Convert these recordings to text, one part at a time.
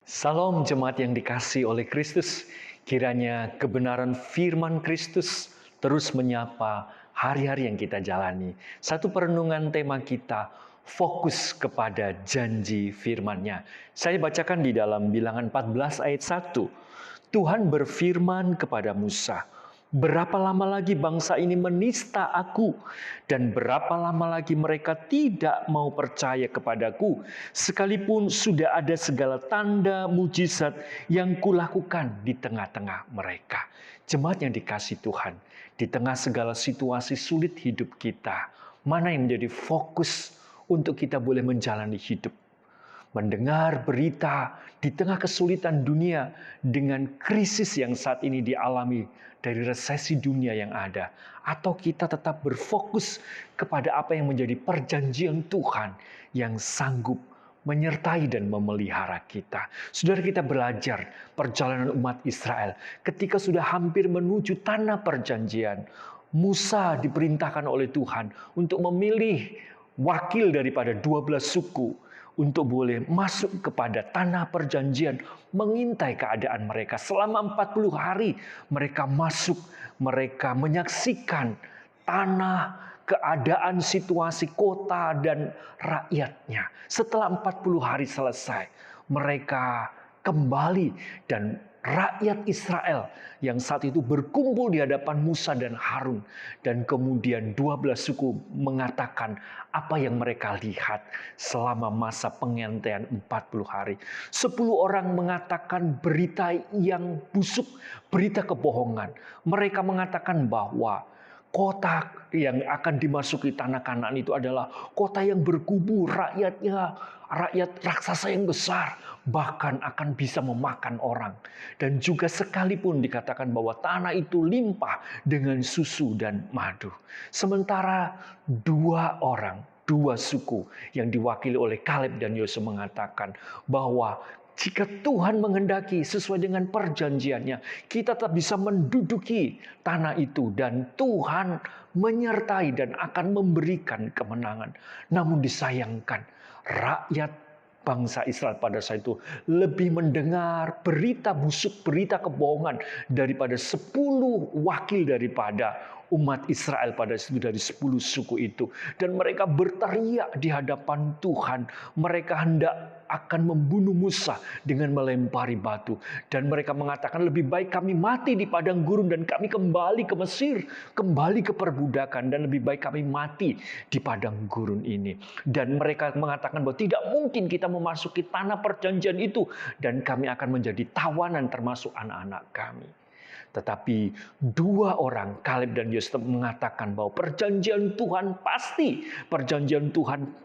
Salam jemaat yang dikasihi oleh Kristus. Kiranya kebenaran firman Kristus terus menyapa hari-hari yang kita jalani. Satu perenungan tema kita, fokus kepada janji firman-Nya. Saya bacakan di dalam Bilangan 14 ayat 1. Tuhan berfirman kepada Musa, "Berapa lama lagi bangsa ini menista aku? Dan berapa lama lagi mereka tidak mau percaya kepadaku? Sekalipun sudah ada segala tanda mujizat yang kulakukan di tengah-tengah mereka." Jemaat yang dikasihi Tuhan, di tengah segala situasi sulit hidup kita, mana yang menjadi fokus untuk kita boleh menjalani hidup? Mendengar berita di tengah kesulitan dunia dengan krisis yang saat ini dialami dari resesi dunia yang ada, atau kita tetap berfokus kepada apa yang menjadi perjanjian Tuhan yang sanggup menyertai dan memelihara kita. Saudara, kita belajar perjalanan umat Israel ketika sudah hampir menuju tanah perjanjian. Musa diperintahkan oleh Tuhan untuk memilih wakil daripada 12 suku untuk boleh masuk kepada tanah perjanjian, mengintai keadaan mereka. Selama 40 hari mereka masuk, mereka menyaksikan tanah, keadaan, situasi kota dan rakyatnya. Setelah 40 hari selesai, mereka kembali dan rakyat Israel yang saat itu berkumpul di hadapan Musa dan Harun. Dan kemudian 12 suku mengatakan apa yang mereka lihat selama masa pengantaian 40 hari. 10 orang mengatakan berita yang busuk, berita kebohongan. Mereka mengatakan bahwa kota yang akan dimasuki tanah Kanaan itu adalah kota yang berkubu, rakyatnya rakyat raksasa yang besar, bahkan akan bisa memakan orang. Dan juga sekalipun dikatakan bahwa tanah itu limpah dengan susu dan madu. Sementara dua suku yang diwakili oleh Kaleb dan Yosua mengatakan bahwa jika Tuhan menghendaki sesuai dengan perjanjiannya, kita tetap bisa menduduki tanah itu dan Tuhan menyertai dan akan memberikan kemenangan. Namun disayangkan, rakyat bangsa Israel pada saat itu lebih mendengar berita busuk, berita kebohongan daripada 10 wakil daripada umat Israel pada situ dari 10 suku itu. Dan mereka berteriak di hadapan Tuhan. Mereka hendak akan membunuh Musa dengan melempari batu. Dan mereka mengatakan lebih baik kami mati di padang gurun dan kami kembali ke Mesir, kembali ke perbudakan, dan lebih baik kami mati di padang gurun ini. Dan mereka mengatakan bahwa tidak mungkin kita memasuki tanah perjanjian itu dan kami akan menjadi tawanan termasuk anak-anak kami. Tetapi dua orang, Kaleb dan Yosua, mengatakan bahwa perjanjian Tuhan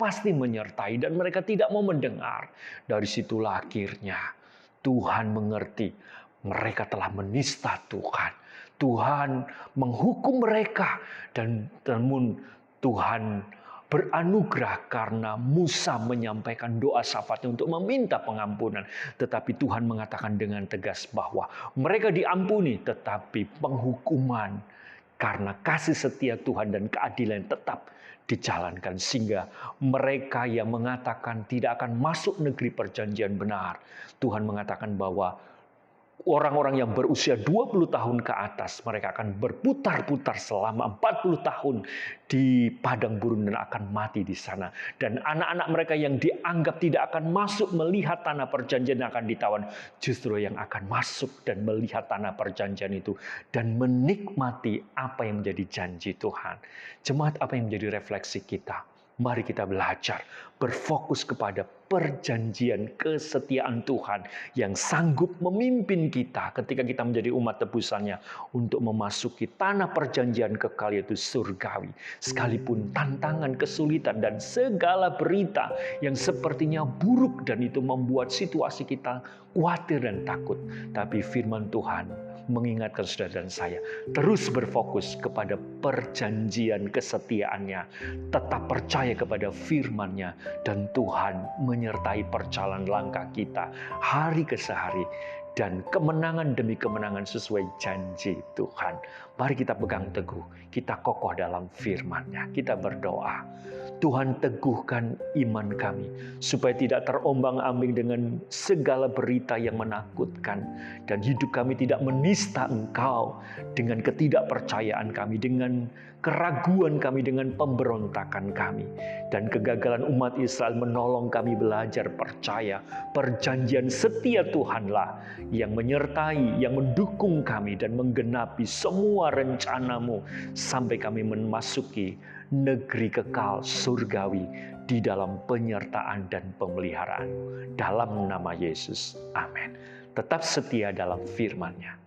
pasti menyertai, dan mereka tidak mau mendengar. Dari situlah akhirnya Tuhan mengerti mereka telah menista Tuhan. Tuhan menghukum mereka, dan namun Tuhan beranugerah karena Musa menyampaikan doa syafaatnya untuk meminta pengampunan. Tetapi Tuhan mengatakan dengan tegas bahwa mereka diampuni, tetapi penghukuman karena kasih setia Tuhan dan keadilan tetap dijalankan. Sehingga mereka yang mengatakan tidak akan masuk negeri perjanjian benar, Tuhan mengatakan bahwa orang-orang yang berusia 20 tahun ke atas, mereka akan berputar-putar selama 40 tahun di padang gurun dan akan mati di sana. Dan anak-anak mereka yang dianggap tidak akan masuk melihat tanah perjanjian akan ditawan. Justru yang akan masuk dan melihat tanah perjanjian itu dan menikmati apa yang menjadi janji Tuhan. Jemaat, apa yang menjadi refleksi kita? Mari kita belajar berfokus kepada perjanjian kesetiaan Tuhan yang sanggup memimpin kita ketika kita menjadi umat tebusannya untuk memasuki tanah perjanjian kekal, yaitu surgawi. Sekalipun tantangan, kesulitan, dan segala berita yang sepertinya buruk dan itu membuat situasi kita khawatir dan takut. Tapi firman Tuhan mengingatkan saudara dan saya, terus berfokus kepada perjanjian kesetiaannya, tetap percaya kepada firman-Nya, dan Tuhan menyertai perjalanan langkah kita hari ke hari, dan kemenangan demi kemenangan sesuai janji Tuhan. Mari kita pegang teguh, kita kokoh dalam firman-Nya, kita berdoa. Tuhan teguhkan iman kami, supaya tidak terombang-ambing dengan segala berita yang menakutkan. Dan hidup kami tidak menista Engkau dengan ketidakpercayaan kami, dengan keraguan kami, dengan pemberontakan kami. Dan kegagalan umat Israel menolong kami belajar percaya perjanjian setia Tuhanlah yang menyertai, yang mendukung kami dan menggenapi semua rencana-Mu sampai kami memasuki negeri kekal surgawi di dalam penyertaan dan pemeliharaan. Dalam nama Yesus, amin. Tetap setia dalam firman-Nya.